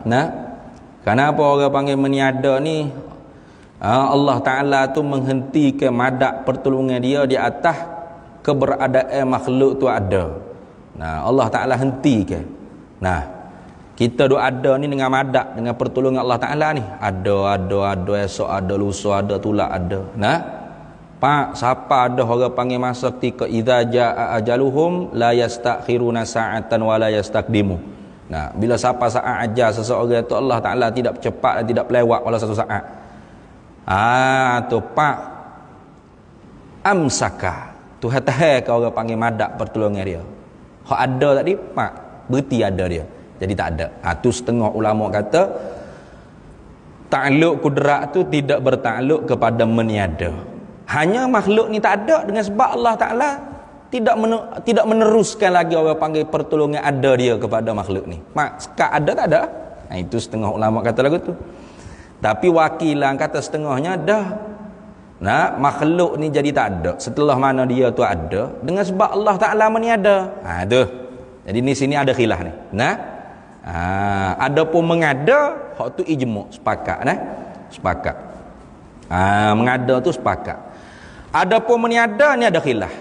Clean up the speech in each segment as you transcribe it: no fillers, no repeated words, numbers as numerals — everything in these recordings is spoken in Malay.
Nah, kenapa orang panggil meniada ni? Allah Ta'ala tu menghentikan madak pertolongan dia di atas keberadaan makhluk tu ada. Nah, Allah Ta'ala hentikan. Nah, kita duk ada ni dengan madak, dengan pertolongan Allah Ta'ala ni. Ada, esok ada, lusa ada, tulak ada. Nah, Pak, siapa ada orang panggil masa ketika idza jaa ajaluhum la yastakhiruna sa'atan wa la yastaqdimu. Nah, bila siapa saat ajal seseorang itu Allah Ta'ala tidak cepat dan tidak pelewat walau satu saat. Tu Pak amsaka. Tuhan tahan kau orang panggil madak pertolongan dia. Hak ada tadi Pak, berarti ada dia. Jadi tak ada. Tu setengah ulama kata takluk kudrat tu tidak bertakluk kepada meniada. Hanya makhluk ni tak ada dengan sebab Allah Ta'ala tidak meneruskan lagi orang panggil pertolongan ada dia kepada makhluk ni. Sekat ada tak ada? Itu setengah ulama kata lagu tu. Tapi wakilan kata setengahnya dah. Nah, makhluk ni jadi tak ada setelah mana dia tu ada dengan sebab Allah Ta'ala meniada. Tu. Jadi ni sini ada khilaf ni. Nah, ada pun mengada, hak tu ijma' sepakat nah. Sepakat. Mengada tu sepakat. Adapun meniada ni ada khilaf.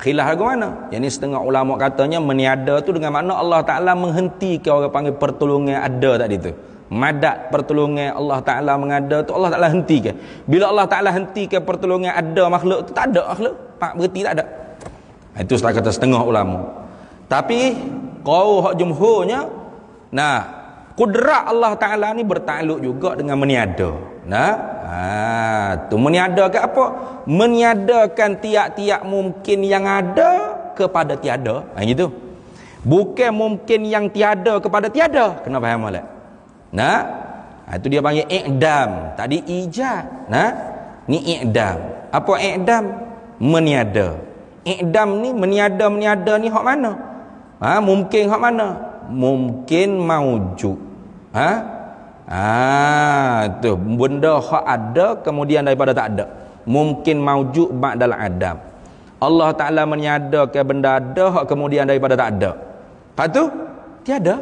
Khilaf lagu mana? Yang ni setengah ulama katanya meniada tu dengan makna Allah Ta'ala menghentikan orang panggil pertolongan ada tadi tu. Madat pertolongan Allah Ta'ala mengada tu Allah Ta'ala hentikan. Bila Allah Ta'ala hentikan pertolongan ada makhluk tu tak ada makhluk. Berarti tak ada. Itu setelah kata setengah ulama. Tapi qaul hak jumhurnya, nah, kudrat Allah Ta'ala ni bertakluk juga dengan meniada. Nah, tu meniadakan apa? Meniadakan tiap-tiap mungkin yang ada kepada tiada. Gitu. Bukan mungkin yang tiada kepada tiada. Kena faham tak? Nah, itu dia panggil i'dam. Tadi ijad. Nah, ni i'dam. Apa i'dam? Meniada. I'dam ni meniada ni hak mana? Mungkin hak mana? Mungkin maujud. Tu benda hak ada kemudian daripada tak ada. Mungkin maujud ba'dal adam. Allah Ta'ala meniadakan benda ada hak kemudian daripada tak ada. Lepas tu tiada.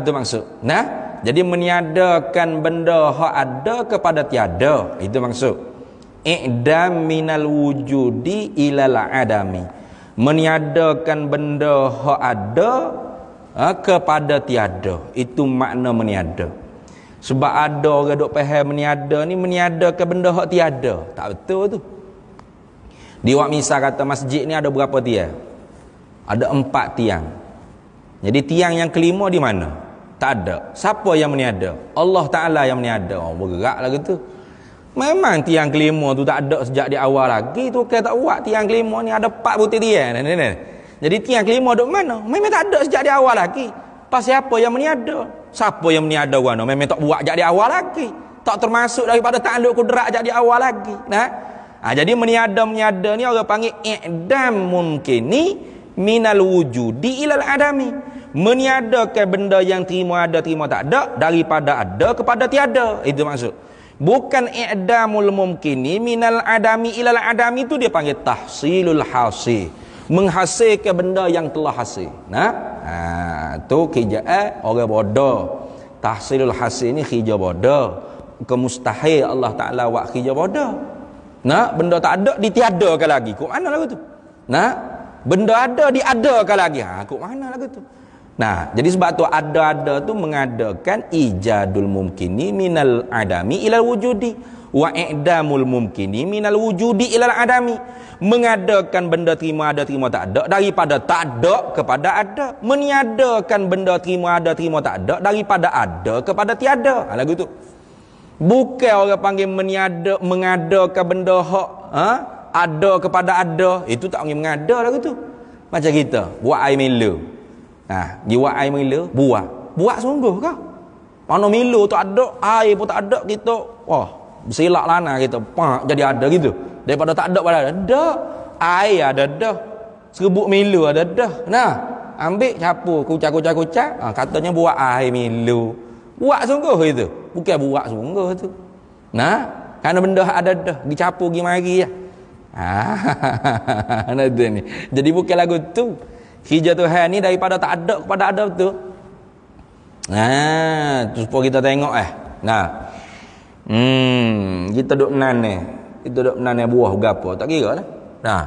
Tu maksud. Nah, jadi meniadakan benda hak ada kepada tiada. Itu maksud. I'dam minal wujudi ilal adami. Meniadakan benda hak ada kepada tiada. Itu makna meniada. Sebab ada orang duk faham meniada ni meniadakan benda hak tiada. Tak betul tu. Di wak misal kata masjid ni ada berapa tiang? Ada 4 tiang. Jadi tiang yang kelima di mana? Tak ada. Siapa yang meniada? Allah Ta'ala yang meniada. Bergerak lah gitu. Memang tiang kelima tu tak ada sejak di awal lagi. Tu kan tak buat tiang kelima ni ada 4 butir tiang. Jadi tiang kelima duk mana? Memang tak ada sejak di awal lagi. Pasal apa yang meniada? Siapa yang meniada warna? Memang tak buat sejak di awal lagi. Tak termasuk daripada takluk kudrat sejak di awal lagi. Jadi meniada ni orang panggil i'dam mumkini minal wujudi ilal adami. Meniadakan benda yang terima ada terima tak ada daripada ada kepada tiada. Itu maksud. Bukan i'damul mumkini minal adami ilal adami, itu dia panggil tahsilul hasil. Menghasilkan benda yang telah hasil. Tu kerjaan orang bodoh. Tahsilul hasil ni kerja bodoh. Kemustahil Allah Ta'ala buat kerja bodoh. Benda tak ada ditiadakan lagi. Kok mana lagu tu? Benda ada diadakan lagi. Kok mana lagu tu? Jadi sebab tu ada-ada tu mengadakan ijadul mumkini minal adami ilal wujudi wa i'damul mumkini minal wujudi ilal adami. Mengadakan benda terima ada terima tak ada daripada tak ada kepada ada. Meniadakan benda terima ada terima tak ada daripada ada kepada tiada. Lagu tu. Bukan orang panggil mengadakan benda hak ada kepada ada. Itu tak panggil mengada lagu tu. Macam kita buat air Milo. Buat air Milo, buat sungguh kah? Mana Milo tak ada, air pun tak ada, kita bersilak lana kita jadi ada gitu. Daripada tak ada pada ada. Air ada dah. Serbuk Milo ada dah. Ambil campur kucak. Katanya buat air Milo. Buat sungguh itu. Bukan buat sungguh tu. Kerana benda ada dah, dicampur pergi mari ya. Ni. Jadi bukan lagu tu. Kerja Tuhan ni daripada tak ada kepada ada betul. Tu supaya kita tengok Nah. Kita duk menan ni. Kita duk menan buah gapo, tak kira lah. Nah.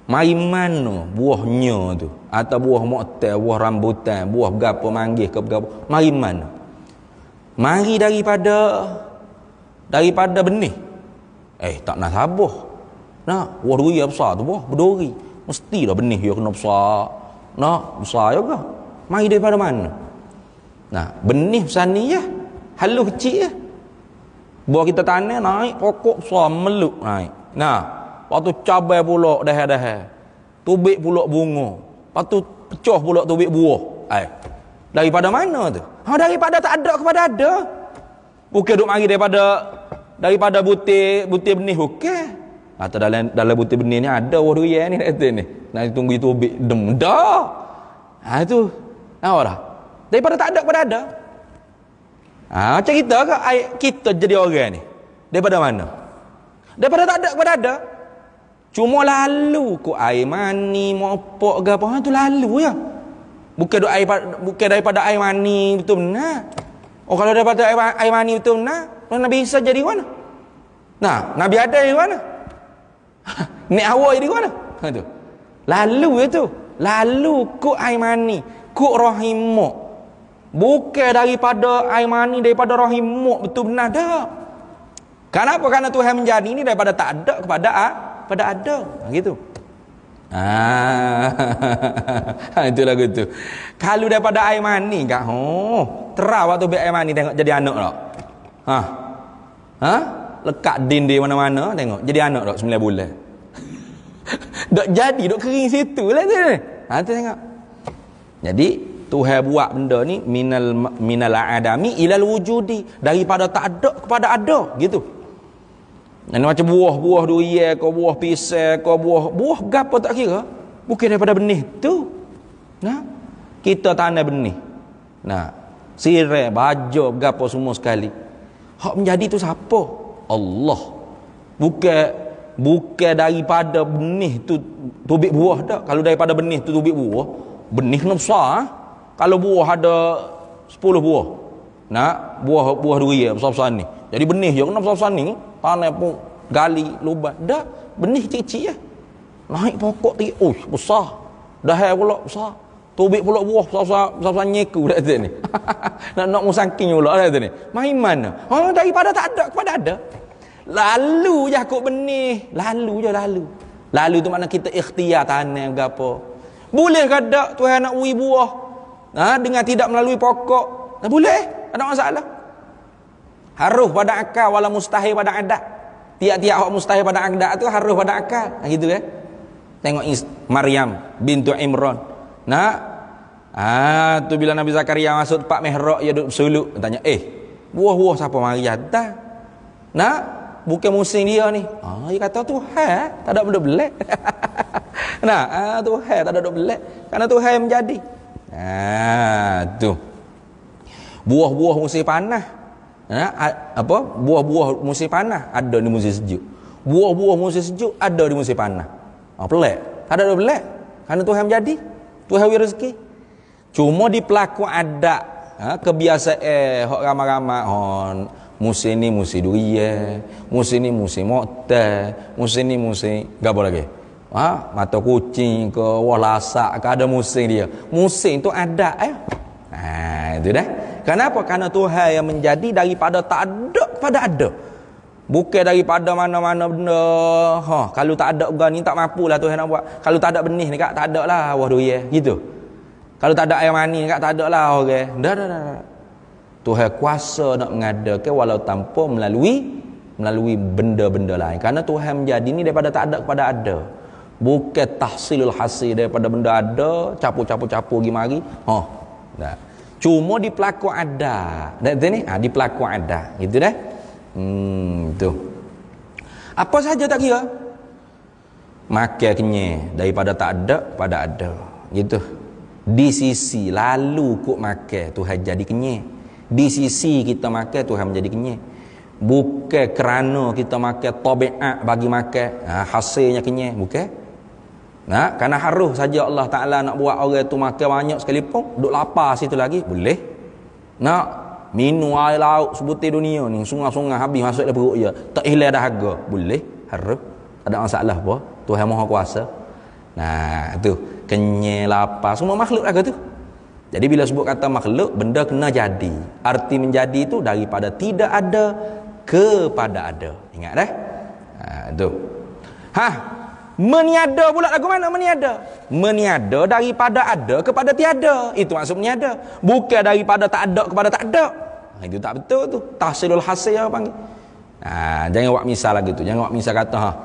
Mari mana buahnya tu? Atau buah moktel, buah rambutan, buah gapo manggis ke gapo? Mari mana? Mari daripada benih. Tak nak sabuh. Nah, buah duri besar tu buah berduri. Mestilah benih dia kena besar. Nah, besar juga. Mari daripada mana? Nah, benih besar ni ya. Halus kecil ya. Buah kita tanam naik pokok besar meluk naik. Nah, lepas tu cabai pula dah. Tubik pula bunga. Lepas tu pecah pula tubik buah. Daripada mana tu? Daripada tak ada kepada ada. Bukan duk mari daripada butir benih bukan. Atau dalam butir benih ni ada buah durian ni kata ni. Nak tunggu tubik dem dah. Itu. Tahu dah. Daripada tak ada kepada ada. Macam kita ke kita jadi orang ni. Daripada mana? Daripada tak ada kepada ada. Cuma lalu ku air mani mopok ke apa tu lalu ya. Bukan daripada air mani betul benar. Kalau daripada air mani betul benar, Nabi Isa jadi mana? Nah, Nabi ada di mana? Ni awak jadi mana? Tu. Lalu itu. Lalu ku air mani, ku rahimuk. Bukan daripada air mani, daripada rahimuk betul benar dah. Kenapa? Karena Tuhan menjadi ini daripada tak ada kepada ada. Gitu. Itu lagu tu. Kalau daripada air mani kak, terah waktu ambil air mani tengok jadi anak tak? Lekat dinding mana-mana tengok jadi anak tak 9 bulan. Dok jadi dok kering situ lah tu. Tu tengok. Jadi Tuhan buat benda ni minal adami ilal wujudi, daripada tak ada kepada ada gitu. Ini macam buah durian ke buah pisang ke buah gapo tak kira. Bukan daripada benih tu. Nah, kita tanam benih. Nah, sirai, baju, gapo semua sekali. Hak menjadi tu siapa? Allah. Bukan daripada benih tu tubik buah dak. Kalau daripada benih tu tubik buah, benih kena besar. Kalau buah ada 10 buah. Nah, buah durian besar-besar ni. Jadi benih je kena besar-besar ni. Tanam pun gali lubang. Dah benih kecil-kecil ya. Naik pokok tinggi. Besar. Dah pula besar. Tubik pula buah besar-besar nyeku dah tu ni. nak musangking pula dah tu ni. Mai mana? Daripada tak ada kepada ada. Lalu je akut benih. Lalu. Lalu tu makna kita ikhtiar tanam ke apa. Boleh ke tak Tuhan nak ui buah? Dengan tidak melalui pokok. Boleh. Tak ada masalah. Harus pada akal wala mustahil pada adat. Tiap-tiap hak mustahil pada adat tu harus pada akal. Gitu kan? Tengok Maryam bintu Imran. Tu bila Nabi Zakaria masuk tempat mihrab dia duduk bersuluk, tanya, buah-buah siapa mari atas? Bukan musim dia ni. Dia kata Tuhan, tak ada benda belak. Tuhan tak ada benda belak. Karena Tuhan yang menjadi. Tu. Buah-buah musim panas. Buah-buah musim panas ada di musim sejuk. Buah-buah musim sejuk ada di musim panas. Pelik. Tak ada pelik. Karena Tuhan menjadi. Tuhan beri rezeki. Cuma di pelaku adat, kebiasaan hok ramai-ramai, musim ni musim durian, musim ni musim moktel, musim ni musim gapo lagi? Mata kucing ke wah lasak ke ada musim dia. Musim tu adat itu dah. Kenapa? Karena Tuhan yang menjadi daripada tak ada kepada ada. Bukan daripada mana-mana benda. Kalau tak ada orang ni tak mampulah Tuhan nak buat. Kalau tak ada benih ni kak tak ada lah buah durian gitu. Kalau tak ada air mani ni kak tak ada lah orang. Dah. Tuhan kuasa nak mengadakan walau tanpa melalui benda-benda lain. Karena Tuhan menjadi ni daripada tak ada kepada ada. Bukan tahsilul hasil daripada benda ada, capu-capu pergi mari. Dah. Cuma di pelaku ada. Dan ni di pelaku ada. Gitu dah. Tu. Apa saja tak kira. Makan kenyang daripada tak ada pada ada. Gitu. Di sisi lalu kok makan Tuhan jadi kenyang. Di sisi kita makan Tuhan menjadi kenyang. Bukan kerana kita makan tabiat bagi makan hasilnya kenyang, bukan. Kerana harus saja Allah Ta'ala nak buat orang tu makan banyak sekalipun duk lapar situ lagi, boleh. Nak minum air laut sebutir dunia ni, sungai-sungai habis masuk dalam perut dia, tak hilang dahaga, boleh, harus. Tak ada masalah apa. Tuhan Maha Kuasa. Nah, tu kenyang, lapar, semua makhluk lagu tu. Jadi bila sebut kata makhluk, benda kena jadi. Arti menjadi itu daripada tidak ada kepada ada. Ingat dah? Tu. Meniada pula lagu mana meniada? Meniada daripada ada kepada tiada. Itu maksud meniada. Bukan daripada tak ada kepada tak ada. Itu tak betul tu. Tahsilul hasil apa panggil. Jangan buat misal lagi tu. Jangan buat misal kata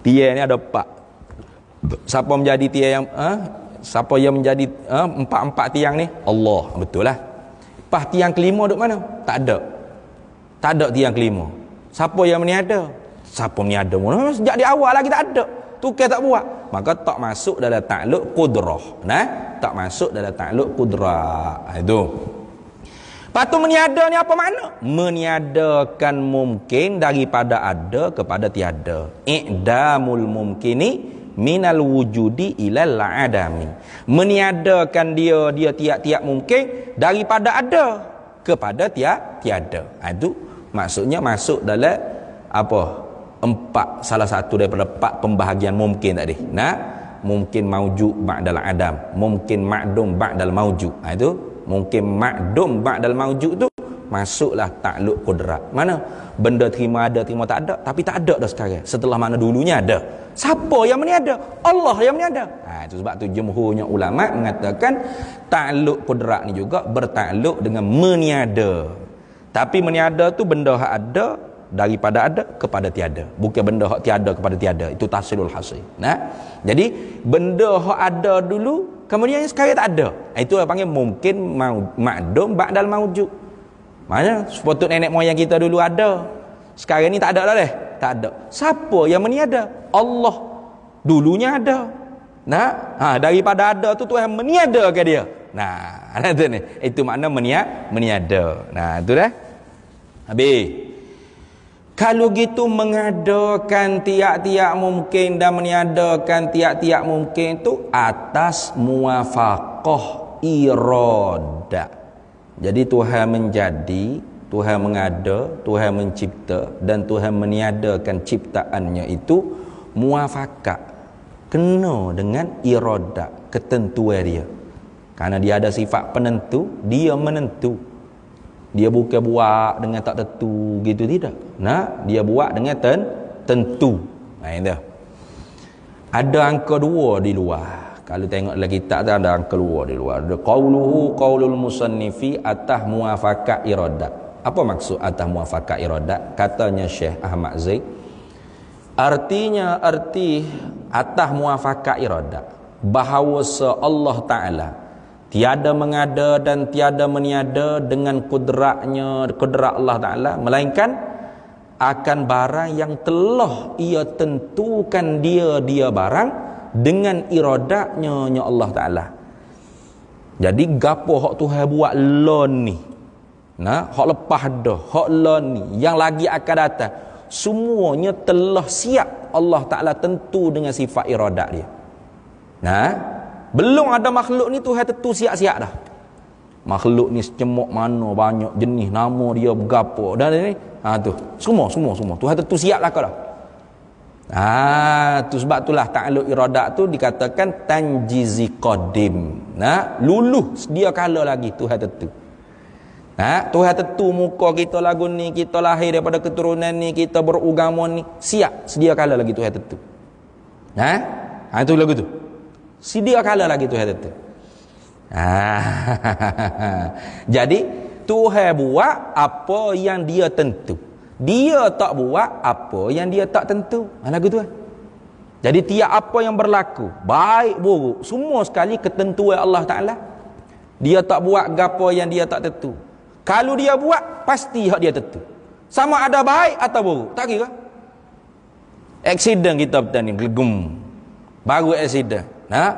tiang ni ada 4. Siapa menjadi tiang yang siapa yang menjadi 4 tiang ni? Allah. Betul lah. Lepas tiang kelima duduk mana? Tak ada. Tak ada tiang kelima. Siapa yang meniada? Siapa meniada? Sejak di awal lagi tak ada. Tukar tak buat. Maka tak masuk dalam takluk qudrah. Tak masuk dalam takluk qudrah. Itu. Patut meniada ni apa makna? Meniadakan mungkin daripada ada kepada tiada. I'damul mumkini minal wujudi ilal adami. Meniadakan dia tiap-tiap mungkin daripada ada kepada tiada. Itu maksudnya masuk dalam apa? 4, salah satu daripada 4 pembahagian mungkin tadi. Mungkin maujud ba'dal adam, mungkin ma'dum ba'dal maujud. Itu mungkin ma'dum ba'dal maujud tu masuklah takluk qudrat. Mana benda terima ada, terima tak ada, tapi tak ada dah sekarang. Setelah mana dulunya ada. Siapa yang meniada? Allah yang meniada. Itu sebab tu jumhurnya ulama mengatakan takluk qudrat ni juga bertakluk dengan meniada. Tapi meniada tu benda hak ada daripada ada kepada tiada, bukan benda hak tiada kepada tiada. Itu tahsilul hasil. Jadi benda hak ada dulu kemudian sekarang tak ada, itu panggil mungkin ma'dum ba'dal maujud. Mana sepatut nenek moyang kita dulu ada, sekarang ni tak ada dah. Tak ada. Siapa yang meniada? Allah. Dulunya ada. Daripada ada tu Tuhan meniada ke dia. Itu makna meniada. Itu dah. Habis. Kalau gitu mengadakan tiap-tiap mungkin dan meniadakan tiap-tiap mungkin tu atas muwafaqah irada. Jadi Tuhan menjadi, Tuhan mengada, Tuhan mencipta dan Tuhan meniadakan ciptaannya itu muwafaqah. Kena dengan irada, ketentuan dia. Karena dia ada sifat penentu, dia menentu. Dia bukan buat dengan tak tentu gitu, tidak. Dia buat dengan tentu. Itu. Ada angka 2 di luar. Kalau tengok dalam kitab tu ada angka 2 di luar. Ada qauluhu qaulul musannifi atah muwafaqah iradat. Apa maksud atah muwafaqah iradat? Katanya Syekh Ahmad Zaid, artinya arti atah muwafaqah iradat bahawa Allah Ta'ala tiada mengada dan tiada meniada dengan kudrat Allah Ta'ala, melainkan akan barang yang telah ia tentukan dia barang dengan iradatnya Allah Ta'ala. Jadi gapo hak Tuhan buat lon ni, hak lepas dah, hak lon ni, yang lagi akan datang, semuanya telah siap Allah Ta'ala tentu dengan sifat iradat dia. Belum ada makhluk ni Tuhan tentu siap-siap dah. Makhluk ni secemok mana, banyak jenis, nama dia bergapo dan ni tu semua Tuhan tentu siap lah dah. Tu sebab itulah ta'alluq iradat tu dikatakan tanjizi qadim. Luluh sedia kala lagi Tuhan tentu. Tuhan tentu muka kita lagu ni, kita lahir daripada keturunan ni, kita beragama ni, siap sedia kala lagi Tuhan tentu. Itu lagu tu. Sedia kala lagi Tuhan tentu. Jadi Tuhan buat apa yang dia tentu. Dia tak buat apa yang dia tak tentu. Lagu tu. Jadi tiap apa yang berlaku, baik buruk, semua sekali ketentuan Allah Ta'ala. Dia tak buat gapo yang dia tak tentu. Kalau dia buat, pasti hak dia tentu. Sama ada baik atau buruk, tak kira. Aksiden kita petani gelegum. Baru aksiden.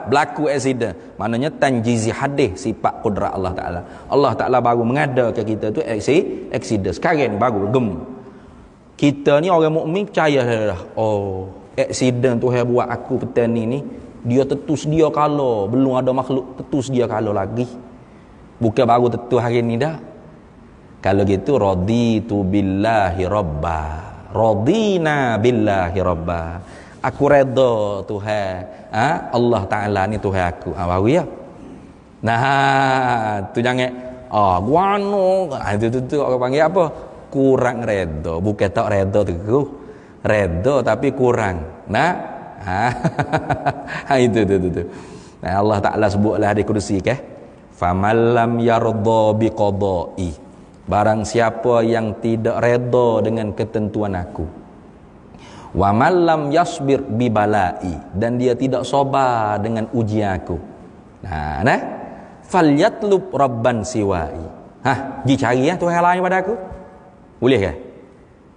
Berlaku aksiden, maknanya tanjizi hadis sifat kudrat Allah Ta'ala. Allah Ta'ala baru mengadakan kita tu aksiden. Sekarang ni baru gem. Kita ni orang mukmin percaya dah. Aksiden Tuhan buat aku petani ni, dia tentu sedia kala, belum ada makhluk tentu sedia kala lagi. Bukan baru tentu hari ni dah. Kalau gitu raditu billahi rabba. Radina billahi rabba. Aku redha Tuhan. Allah Taala ni Tuhan aku. Baru ya. Nah, tu jangan guano. Itu orang panggil apa? Kurang redha. Bukan tak redha teguh. Redha tapi kurang. Nah, itu. Nah, Allah Taala sebutlah di kursi ke. Faman lam yardha biqada'i. Barang siapa yang tidak redha dengan ketentuan aku. Wa man lam yasbir bi bala'i, dan dia tidak sabar dengan ujian aku. Nah, falyatlub rabban siwai. Pergi cari Tuhan lain pada aku. Boleh ke?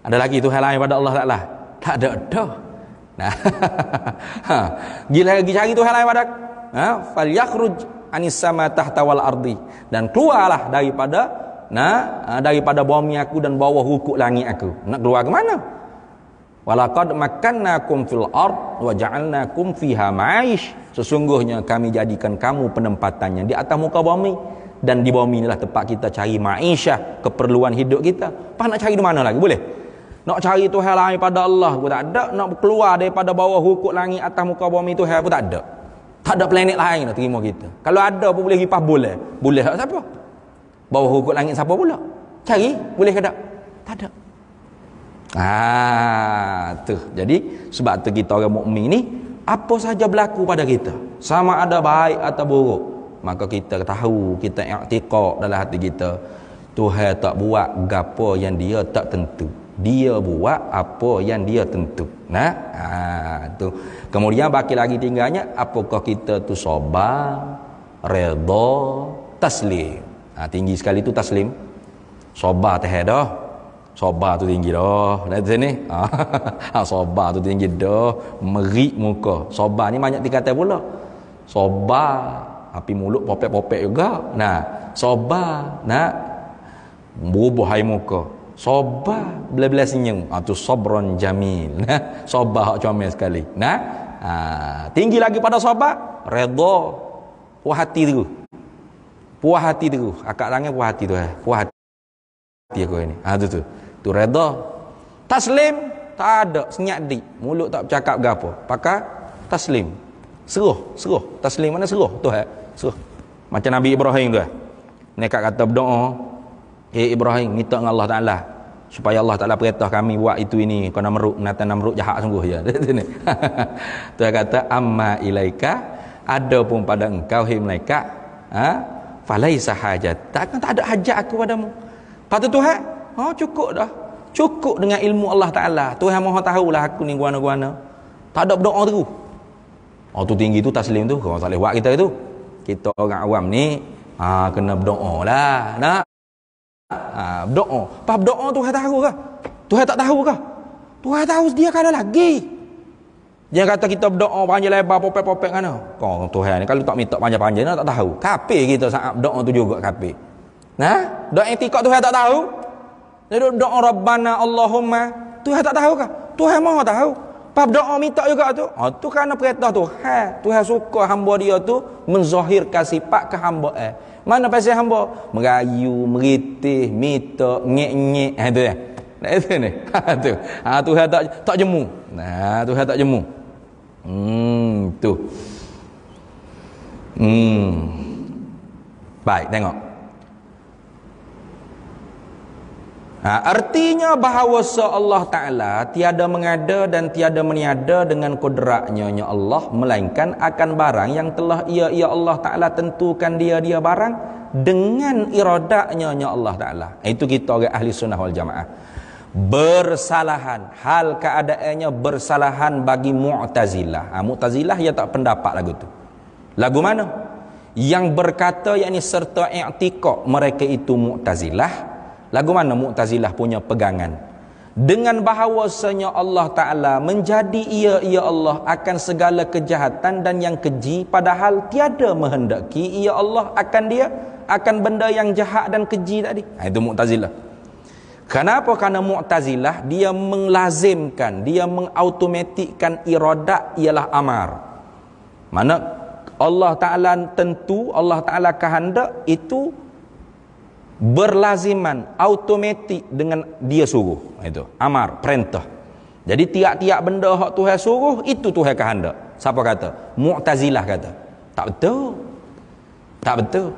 Ada lagi Tuhan lain pada Allah Taala? Tak ada dah. Nah, pergi cari Tuhan lain pada aku. Falyakhruj anis sama tahta wal ardi, dan keluarlah daripada bumi aku dan bawah hukuk langit aku. Nak keluar ke mana? Walaqad makkannakum fil ard wa ja'alnakum fiha ma'ish. Sesungguhnya kami jadikan kamu penempatannya di atas muka bumi, dan di bumi inilah tempat kita cari ma'isyah, keperluan hidup kita. Apa nak cari di mana lagi? Boleh? Nak cari Tuhan lain pada Allah pun tak ada. Nak keluar daripada bawah hukuk langit atas muka bumi Tuhan pun tak ada. Tak ada planet lain nak terima kita. Kalau ada pun boleh kipas boleh. Boleh tak siapa? Bawah hukuk langit siapa pula? Cari, boleh ke tak? Tak ada. Tu. Jadi sebab tu kita orang mukmin ni, apa saja berlaku pada kita, sama ada baik atau buruk, maka kita tahu, kita i'tiqad dalam hati kita, Tuhan tak buat gapo yang dia tak tentu. Dia buat apa yang dia tentu. Tu. Kemudian baki lagi tinggalnya, apakah kita tu sabar, redha, taslim. Tinggi sekali tu taslim. Sabar teh dah. Sabar tu tinggi dah. Dari sini. Sabar tu tinggi dah. Merik muka. Sabar ni banyak tingkatan pula. Sabar, api mulut popek-popek juga. Sabar, berubah hai muka. Sabar, bila-bila senyum. Tu sabron jamil. Sabar hak comel sekali. Tinggi lagi pada sabar, redha. Puas hati tu. Puas hati tu. Akak tangan puas hati tu. Puas hati aku ini. Tu redha. Taslim tak ada, senyap dik. Mulut tak bercakap gapo. Pakai taslim. Seruh. Taslim mana seruh tu seruh. Macam Nabi Ibrahim tu. Mereka kata berdoa, Ibrahim minta dengan Allah Taala supaya Allah Taala perintah kami buat itu ini. Kau Namrud jahat sungguh je. Sini. Tu kata amma ilaika, ada pun pada engkau hai malaikat. Falaisa hajat, tak ada hajat aku padamu. Kata Tuhan, cukup dah. Cukup dengan ilmu Allah Taala. Tuhan Maha tahulah aku ni guana-guana. Tak ada berdoa terus. Tu tinggi tu taslim tu, kau tak boleh buat kita tu. Kita orang awam ni kena berdoa lah. Berdoa. Apa berdoa Tuhan tahu ke? Tuhan tak tahu ke? Tuhan tahu sedia kala lagi. Jangan kata kita berdoa panjang lebar popek-popek kana. Kau Tuhan ni kalau tak minta panjang-panjang tak tahu. Kafir kita saat berdoa tu juga kafir. Doa i'tiqad Tuhan tak tahu. Doa Rabbana Allahumma, Tuhan tak tahu ke? Tuhan Maha tahu. Pas berdoa minta juga tu. Tu kerana perintah Tuhan. Tuhan suka hamba dia tu menzahirkan sifat kehambaan. Mana pasal hamba? Merayu, meritih, minta, ngek-ngek. Itu ya. Itu ni. Tu. Tuhan tak jemu. Tuhan tak jemu. Tu. Baik, tengok. Artinya bahawa Allah Ta'ala tiada mengada dan tiada meniada dengan kodratnya Allah, melainkan akan barang yang telah ia Allah Ta'ala tentukan dia barang dengan iradatnya Allah Ta'ala. Itu kita orang ahli sunnah wal jamaah. Bersalahan, hal keadaannya bersalahan bagi Mu'tazilah. Mu'tazilah ia tak pendapat lagu tu. Lagu mana? Yang berkata yakni serta i'tiqad mereka itu Mu'tazilah. Lagu mana Mu'tazilah punya pegangan? Dengan bahawasanya Allah Ta'ala menjadi ia Allah akan segala kejahatan dan yang keji, padahal tiada menghendaki ia Allah akan benda yang jahat dan keji tadi. Itu Mu'tazilah. Kenapa? Kerana Mu'tazilah dia menglazimkan, dia mengautomatikkan iradat ialah amar. Mana Allah Ta'ala tentu, Allah Ta'ala kehendak itu berlaziman automatik dengan dia suruh. Itu amar, perintah. Jadi tiap-tiap benda hak Tuhan suruh itu Tuhan kehendak. Siapa kata? Mu'tazilah kata. Tak betul. Tak betul.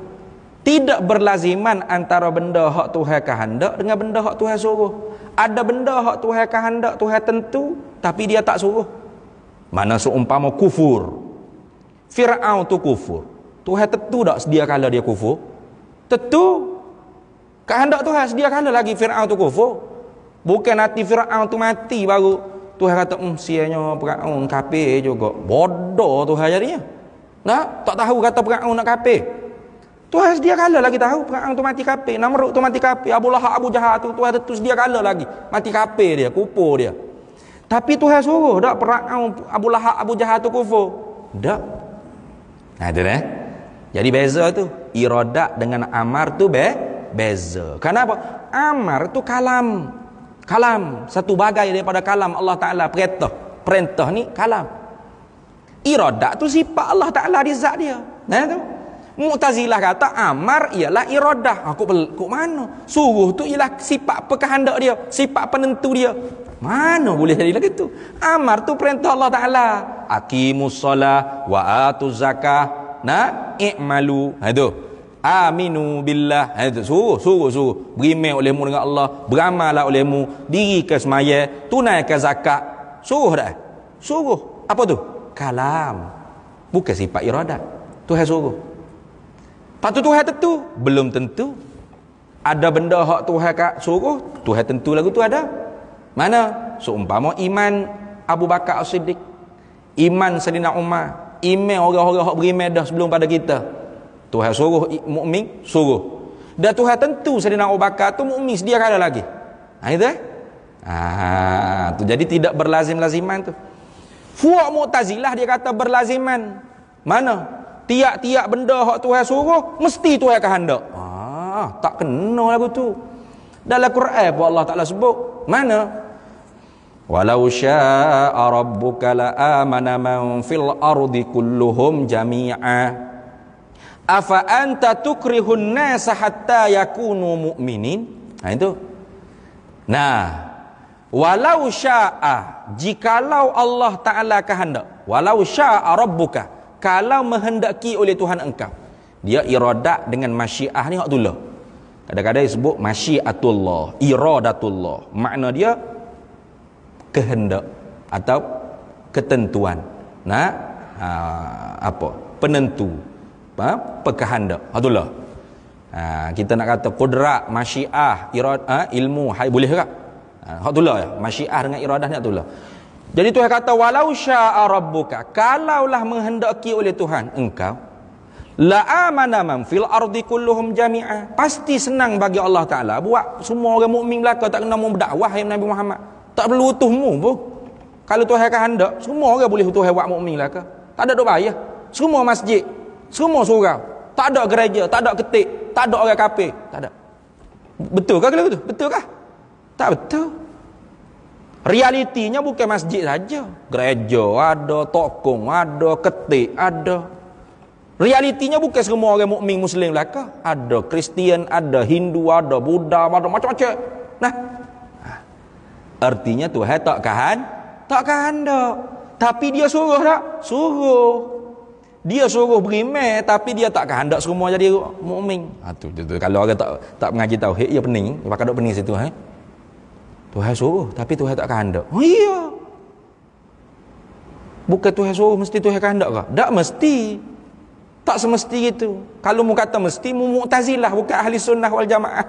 Tidak berlaziman antara benda hak Tuhan kehendak dengan benda hak Tuhan suruh. Ada benda hak Tuhan kehendak, Tuhan tentu, tapi dia tak suruh. Mana seumpama kufur. Fir'aun tu kufur. Tuhan tentu tak sedia kala dia kufur? Tentu. Kehendak Tuhan sedia kala lagi Fir'aun tu kufur. Bukan hati Fir'aun tu mati baru Tuhan kata sianya Fir'aun kafir juga. Bodoh Tuhan jadinya. Nah, tak tahu kata Fir'aun nak kafir. Tuhan sedia kala lagi tahu Fir'aun tu mati kafir, Namrud tu mati kafir, Abu Lahab, Abu Jahal tu Tuhan tentu sedia kala lagi mati kafir dia, kufur dia. Tapi Tuhan suruh dak Fir'aun, Abu Lahab, Abu Jahal tu kufur. Dak. Ada Jadi beza tu. Iradat dengan amar tu beza. Kenapa? Amar tu kalam. Kalam, satu bagai daripada kalam Allah Ta'ala, perintah ni kalam. Iradat tu sifat Allah Ta'ala di zat dia. Nah tu. Mu'tazilah kata amar ialah iradah. Kok mana? Suruh tu ialah sifat kehendak dia, sifat penentu dia. Mana boleh jadi lagi tu? Amar tu perintah Allah Ta'ala. Aqimus solah wa atuz zakah. Nah, i'malu. Itu. Aminu billah. Itu suruh beriman olehmu dengan Allah, beramallah olehmu, diri ke semaya, tunaikan zakat. Suruh dah. Suruh. Apa tu? Kalam. Bukan sifat iradat. Tuhan suruh. Patut Tuhan tentu? Belum tentu. Ada benda hak Tuhan suruh, Tuhan tentu lagu tu ada. Mana? Seumpama iman Abu Bakar As-Siddiq, iman Sayyidina Umar, iman orang-orang hak beriman dah sebelum pada kita. Tuhan suruh mukmin, suruh. Dan Tuhan tentu Sayyidina Abu Bakar tu mukmin sedia kala lagi. Itu tu jadi tidak berlazim-laziman tu. Fuak Mu'tazilah dia kata berlaziman. Mana? Tiap-tiap benda hak Tuhan suruh mesti Tuhan kehendak. Tak kena lagu tu. Dalam Quran pun Allah Taala sebut. Mana? Walau syaa rabbuka la amana man fil ardi kulluhum jami'a. Afa anta tukrihun nasa hatta yakunu mu'minin. Itu. Nah, walau syaa, jikalau Allah Ta'ala kehendak, walau syaa rabbuka, kalau menghendaki oleh Tuhan engkau. Dia iradat dengan masyiah ni hak tulah. Kadang-kadang disebut masyiatullah, iradatullah. Makna dia kehendak atau ketentuan. Nah, penentu. Kehendak. Itulah. Kita nak kata qudrat, masyiah, iradah, ilmu, boleh tak? Itulah ya. Masyiah dengan iradah ni itulah. Jadi Tuhan kata walau syaa rabbuka, kalaulah menghendaki oleh Tuhan engkau, la amana man fil ardi kulluhum jami'a. Pasti senang bagi Allah Taala buat semua orang mukmin belaka tak kena berdakwah ya Nabi Muhammad. Tak perlu utuhmu pun. Kalau Tuhan kehendak, semua orang boleh Tuhan buat mukmin belaka. Tak ada dok payah. Semua masjid, semua surau, tak ada gereja, tak ada ketik, tak ada orang kafir, tak ada. Betul ke kalau betul? Betul kah? Tak betul. Realitinya bukan masjid saja. Gereja ada, tokong ada, ketik ada. Realitinya bukan semua orang mukmin muslim belaka. Ada Kristian, ada Hindu, ada Buddha, ada macam-macam. Nah, artinya Tuhan tak kehendak. Tapi dia suruh tak? Suruh. Dia suruh beriman tapi dia tak kehendak semua jadi mukmin. Tu kalau orang tak mengaji tauhid ya pening, pakai dok pening situ Tuhan suruh tapi Tuhan tak kehendak. Oh iya. Bukan Tuhan suruh mesti Tuhan kehendak ke? Tak mesti. Tak semesti gitu. Kalau mu kata mesti, mu Mu'tazilah bukan ahli sunnah wal jamaah.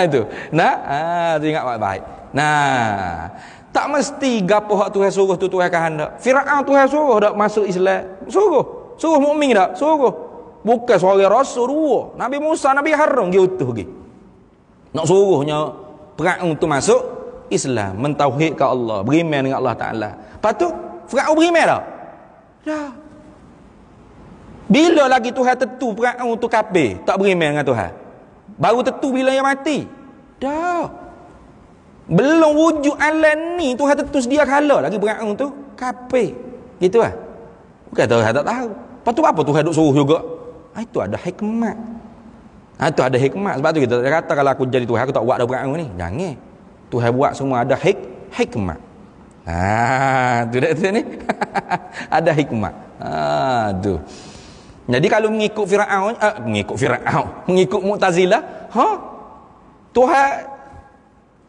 Itu. Nah, ingat baik-baik. Nah, tak mesti gapo hak Tuhan suruh tu Tuhan kehendak. Firaun Tuhan suruh dak masuk Islam. Suruh mukmin dak? Suruh. Bukan seorang rasul dua. Nabi Musa, Nabi Harun dia utuh pergi. Nak suruhnya Firaun tu masuk Islam, mentauhidkan Allah, beriman dengan Allah Taala. Patut Firaun beriman tak? Dah. Bila lagi Tuhan tentu Firaun tu kafir, tak beriman dengan Tuhan? Baru tentu bila dia mati. Dah. Belum wujud alam ni Tuhan tentu sedia kala lagi Firaun tu kafir. Gitu ah. Bukan Tuhan tak tahu. Lepas tu apa Tuhan duk suruh juga? Itu ada hikmat. Tu ada hikmah. Sebab tu kita kata kalau aku jadi Tuhan aku tak buat dah perang ni. Jangan. Tuhan buat semua ada hikmah. Tu dah tu ni. Ada hikmah. Tu. Jadi kalau mengikut Mu'tazilah,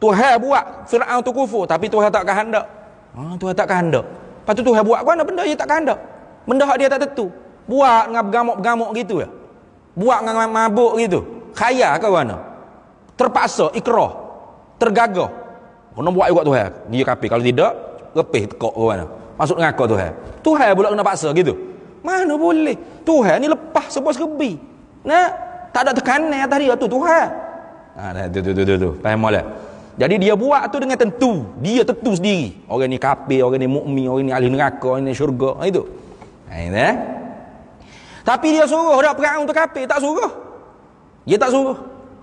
Tuhan buat Firaun tu kufur tapi Tuhan tak kehendak. Tuhan tak kehendak. Lepas tu Tuhan buat mana benda dia tak kehendak. Benda hak dia tak tentu. Buat dengan bergamuk-bergamuk gitu ya. Buat dengan mabuk gitu. Khayal ke mana? Terpaksa, ikrah, tergagah. Kena buat juga Tuhan. Dia kafir. Kalau tidak, lepih tekok ke mana? Masuk neraka Tuhan. Tuhan pula kena paksa gitu. Mana boleh? Tuhan ni lepas sebab serbi. Nah, tak ada tekanan atas dia tu Tuhan. Tu. Faham tak? Jadi dia buat tu dengan tentu. Dia tentu sendiri. Orang ni kafir, orang ni mukmin, orang ni ahli neraka, orang ni syurga. Itu. Tapi dia suruh dak perang untuk kafir, tak suruh. Dia tak suruh.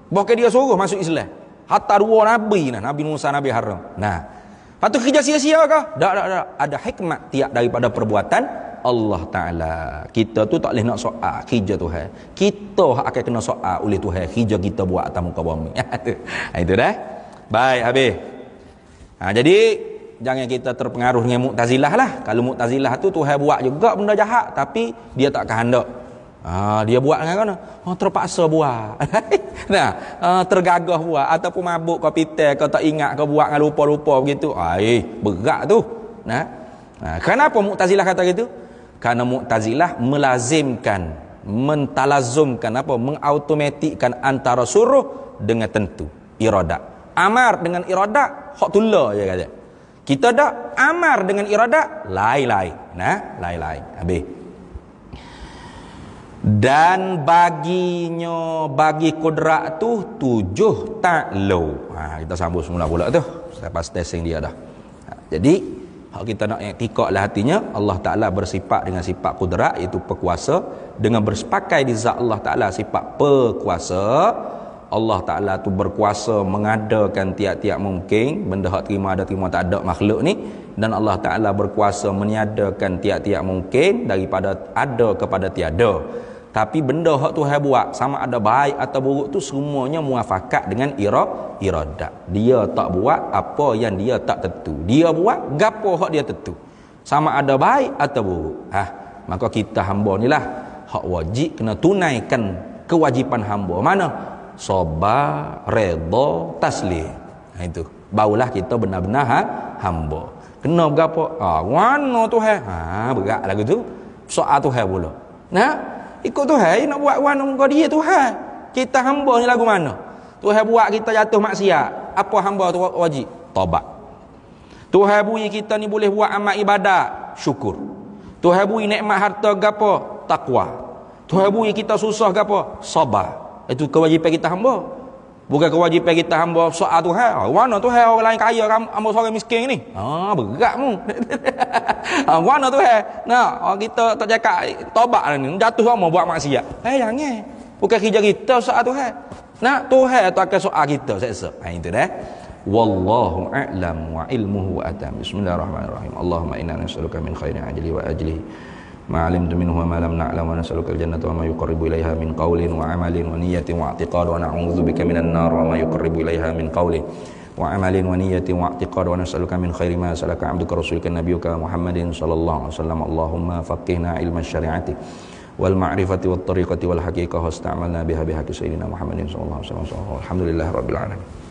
Bahkan dia suruh masuk Islam. Hatta dua nabi Nabi Musa, Nabi Harun. Lepas tu kerja sia-sia ke? Tak. Ada hikmat tiap daripada perbuatan Allah Ta'ala. Kita tu tak boleh nak soal kerja Tuhan. Kita akan kena soal oleh Tuhan kerja kita buat atas muka bumi. Itu dah. Baik, habis. Jadi jangan kita terpengaruh dengan Mu'tazilah lah. Kalau Mu'tazilah tu Tuhan buat juga benda jahat tapi dia tak kehendak. Dia buat dengan mana? Terpaksa buat. Tergagah buat ataupun mabuk kau pitai kau tak ingat kau buat dengan lupa-lupa begitu. Berat tu. Kenapa Mu'tazilah kata gitu? Karena Mu'tazilah melazimkan, mentalazumkan mengautomatikkan antara suruh dengan tentu, iradat. Amar dengan iradat hak tula je kata. Kita dak amar dengan iradat lain-lain. Lain-lain. Habis. Dan bagi kudrat tu 7 ta'lu. Kita sambung semula pula tu. Lepas testing dia dah. Jadi hak kita nak iktikadlah hatinya Allah Ta'ala bersifat dengan sifat kudrat iaitu perkuasa. Dengan bersepakai di zat Allah Ta'ala sifat perkuasa, Allah Ta'ala tu berkuasa mengadakan tiap-tiap mungkin benda hak terima ada terima tak ada makhluk ni. Dan Allah Ta'ala berkuasa meniadakan tiap-tiap mungkin daripada ada kepada tiada. Tapi benda hak Tuhan buat sama ada baik atau buruk tu semuanya muafakat dengan iradat. Dia tak buat apa yang dia tak tentu. Dia buat gapo hak dia tentu. Sama ada baik atau buruk. Maka kita hamba ni lah hak wajib kena tunaikan kewajipan hamba. Mana? Sabar, redha, taslim. Itu. Barulah kita benar-benar hamba. Kena berapa? Mana Tuhan? Berat lagu tu. Soal Tuhan pula. Ikut Tuhan nak buat warna muka dia Tuhan. Kita hamba ni lagu mana? Tuhan buat kita jatuh maksiat. Apa hamba tu wajib? Taubat. Tuhan bui kita ni boleh buat amal ibadat, syukur. Tuhan bui nikmat harta gapo? Takwa. Tuhan bui kita susah gapo? Sabar. Itu kewajipan kita hamba. Bukan kewajipan kita hamba soal Tuhan. Mana Tuhan orang lain kaya, hamba seorang miskin ni? Berat mu. Mana Tuhan? Kita tak cakap taubat ni. Jatuh sama buat maksiat. Jangan. Bukan kerja kita soal Tuhan. Tuhan tu akan soal kita. Itu dah. Wallahu a'lam wa ilmuhu atam. Bismillahirrahmanirrahim. Allahumma inna nas'aluka min khairin ajli wa ajlihi. ما علمت منه وما لم نعلم ونسألك الجنة وما يقرب إليها من قول وعمل ونية واعتقاد ونعوذ بك من النار وما يقرب إليها من قول وعمل ونية واعتقاد ونسألك من خير ما سألك عبدك رسولك نبيك محمد صلى الله عليه وسلم اللهم فقهنا علم الشريعة والمعرفة والطريقة والحقيقة واستعملنا بها بحق سيدنا محمد صلى الله عليه وسلم الحمد لله رب العالمين.